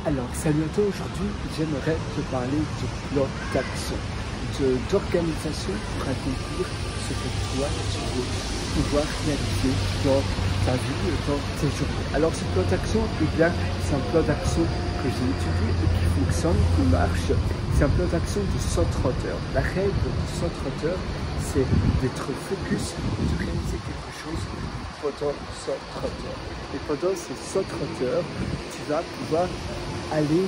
Alors, salut à toi, aujourd'hui j'aimerais te parler de plan d'action, d'organisation pour accomplir ce que toi tu veux pouvoir réaliser dans ta vie, dans tes journées. Alors ce plan d'action, eh bien, c'est un plan d'action que j'ai étudié et qui fonctionne, qui marche. C'est un plan d'action de 130 heures. La règle de 130 heures, c'est d'être focus, de réaliser quelque chose pendant 130 heures. Et pendant ces 130 heures, tu vas pouvoir aller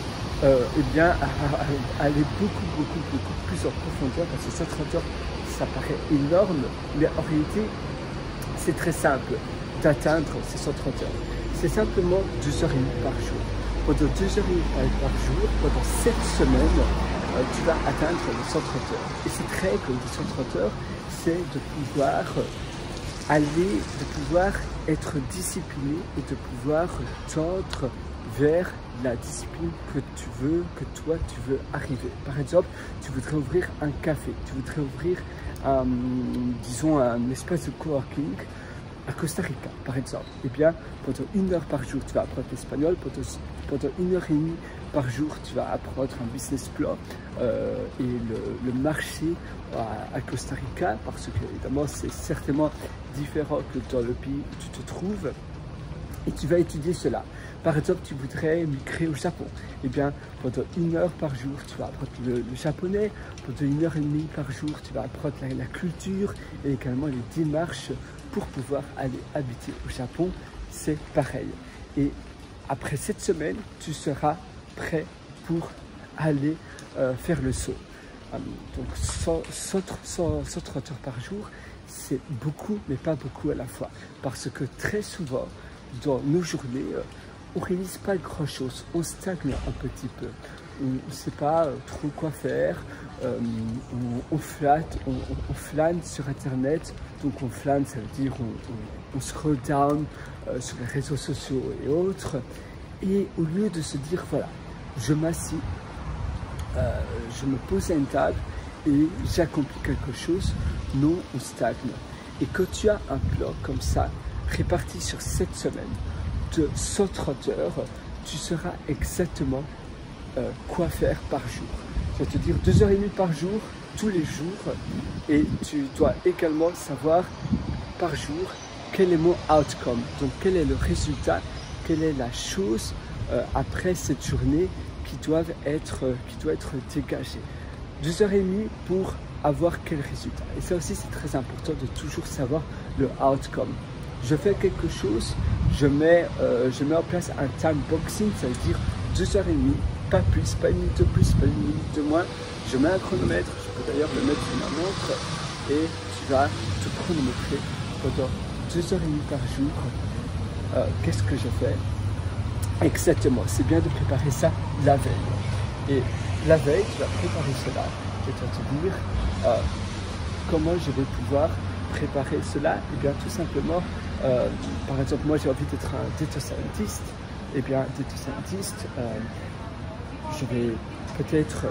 aller beaucoup plus en profondeur, parce que 130 heures, ça paraît énorme, mais en réalité, c'est très simple d'atteindre ces 130 heures. C'est simplement 2h30 par jour. Pendant 2h30 par jour, pendant 7 semaines, tu vas atteindre les 130 heures. Et cette règle de 130 heures, c'est de pouvoir de pouvoir être discipliné et de pouvoir tendre vers la discipline que toi tu veux arriver. Par exemple, tu voudrais ouvrir un café, tu voudrais ouvrir disons un espace de coworking à Costa Rica, par exemple. Eh bien, pendant 1 heure par jour, tu vas apprendre l'espagnol, pendant 1h30 par jour, tu vas apprendre un business plan et le marché à Costa Rica, parce que évidemment, c'est certainement différent que dans le pays où tu te trouves. Et tu vas étudier cela. Par exemple, tu voudrais migrer au Japon. Eh bien, pendant 1 heure par jour, tu vas apprendre le japonais. Pendant 1h30 par jour, tu vas apprendre la culture et également les démarches pour pouvoir aller habiter au Japon. C'est pareil. Et après cette semaine, tu seras prêt pour aller faire le saut. Donc 130 heures par jour, c'est beaucoup, mais pas beaucoup à la fois. Parce que très souvent, dans nos journées, on ne réalise pas grand-chose, on stagne un petit peu, on ne sait pas trop quoi faire, on flâne sur Internet, donc on flâne, ça veut dire on scroll down sur les réseaux sociaux et autres, et au lieu de se dire, voilà, je m'assis, je me pose à une table et j'accomplis quelque chose, non, on stagne. Et quand tu as un plan comme ça, réparti sur 7 semaines de 130 heures, tu sauras exactement quoi faire par jour. Je vais te dire 2h30 par jour, tous les jours, et tu dois également savoir par jour quel est mon outcome, donc quel est le résultat, quelle est la chose après cette journée qui doit être dégagée. 2h30 pour avoir quel résultat. Et ça aussi, c'est très important de toujours savoir le outcome. Je fais quelque chose, je mets en place un time boxing, ça veut dire 2h30, pas plus, pas une minute de plus, pas une minute de moins. Je mets un chronomètre, je peux d'ailleurs le mettre sur ma montre, et tu vas te chronométrer pendant 2h30 par jour. Qu'est-ce que je fais? Exactement, c'est bien de préparer ça la veille. Et la veille, tu vas préparer cela, et tu vas te dire comment je vais pouvoir préparer cela. Et bien tout simplement, par exemple, moi j'ai envie d'être un data scientist. Et bien data scientist, je vais peut-être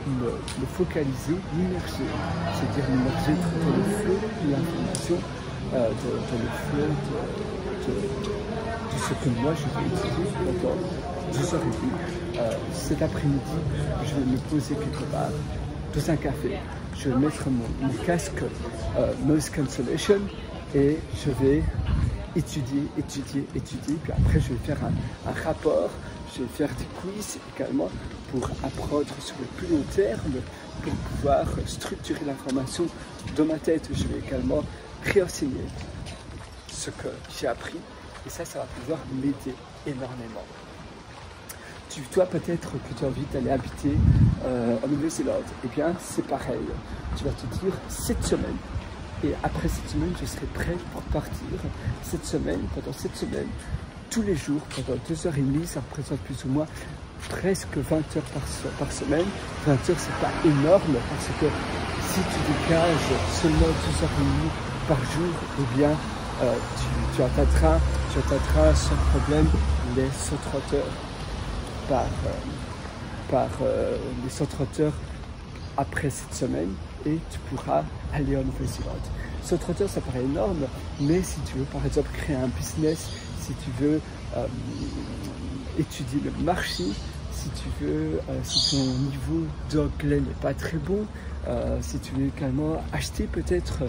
me focaliser, m'immerger, c'est-à-dire m'immerger dans le flot de l'information, dans le flot de ce que moi je vais étudier pendant 2h30. Cet après-midi, je vais me poser quelque part dans un café. Je vais mettre mon casque noise cancellation et je vais étudier, puis après je vais faire un rapport, je vais faire des quiz également pour apprendre sur le plus long terme, pour pouvoir structurer l'information dans ma tête. Je vais également réenseigner ce que j'ai appris et ça va pouvoir m'aider énormément. Toi, peut-être que tu as envie d'aller habiter en Nouvelle-Zélande. Eh bien, c'est pareil. Tu vas te dire 7 semaines. Et après cette semaine, je serai prêt pour partir. Cette semaine, pendant cette semaine, tous les jours, pendant 2h30, ça représente plus ou moins presque 20 heures par semaine. 20 heures, c'est pas énorme parce que si tu dégages seulement 2h30 par jour, eh bien, tu atteindras sans problème les 130 heures. Par les 130 heures après cette semaine, et tu pourras aller en Nouvelle-Zélande. 130 heures, ça paraît énorme, mais si tu veux par exemple créer un business, si tu veux étudier le marché, si tu veux, si ton niveau d'anglais n'est pas très bon, si tu veux également acheter peut-être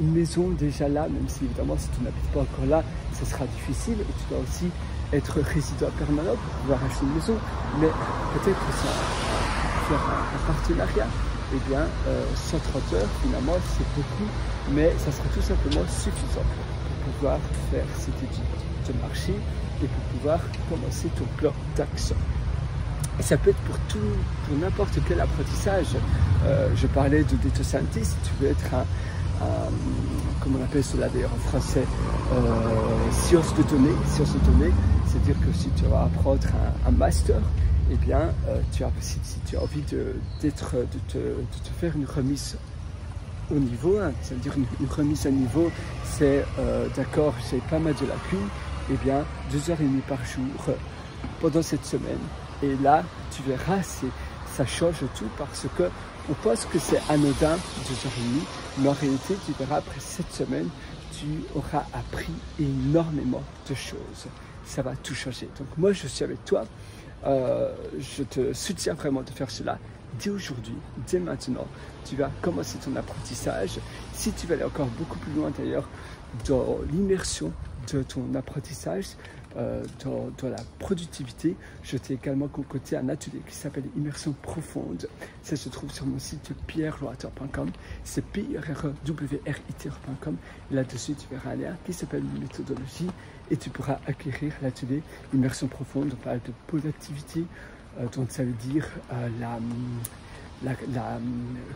une maison déjà là, même si évidemment si tu n'habites pas encore là, ce sera difficile, et tu dois aussi être résident permanent pour pouvoir acheter une maison, mais peut-être aussi faire un partenariat. Eh bien, 130 heures, finalement, c'est beaucoup, mais ça sera tout simplement suffisant pour pouvoir faire cette étude de marché et pour pouvoir commencer ton plan d'action. Et ça peut être pour n'importe quel apprentissage. Je parlais de data scientist, si tu veux être comment on appelle cela d'ailleurs en français, sciences de données, c'est-à-dire que si tu vas apprendre un master, eh bien, si tu as envie de te faire une remise au niveau, hein, c'est-à-dire une remise à niveau, c'est d'accord, j'ai pas mal de lacunes, eh bien, 2h30 par jour pendant cette semaine. Et là, tu verras, ça change tout parce que on pense que c'est anodin, 2h30, mais en réalité, tu verras, après cette semaine, tu auras appris énormément de choses. Ça va tout changer. Donc moi, je suis avec toi. Je te soutiens vraiment de faire cela dès aujourd'hui, dès maintenant. Tu vas commencer ton apprentissage. Si tu veux aller encore beaucoup plus loin d'ailleurs dans l'immersion de ton apprentissage, dans la productivité, je t'ai également concocté un atelier qui s'appelle Immersion profonde. Ça se trouve sur mon site pierreloater.com. C'est pierrewrit.com. Là-dessus, tu verras un lien qui s'appelle méthodologie et tu pourras acquérir l'atelier Immersion profonde. On parle de productivité, donc ça veut dire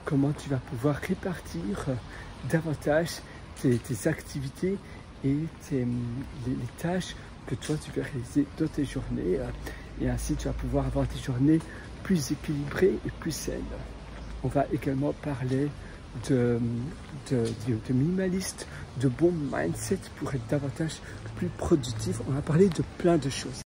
comment tu vas pouvoir répartir davantage tes activités et les tâches que toi tu vas réaliser dans tes journées, et ainsi tu vas pouvoir avoir des journées plus équilibrées et plus saines. On va également parler de minimaliste, de bon mindset pour être davantage plus productif. On va parler de plein de choses.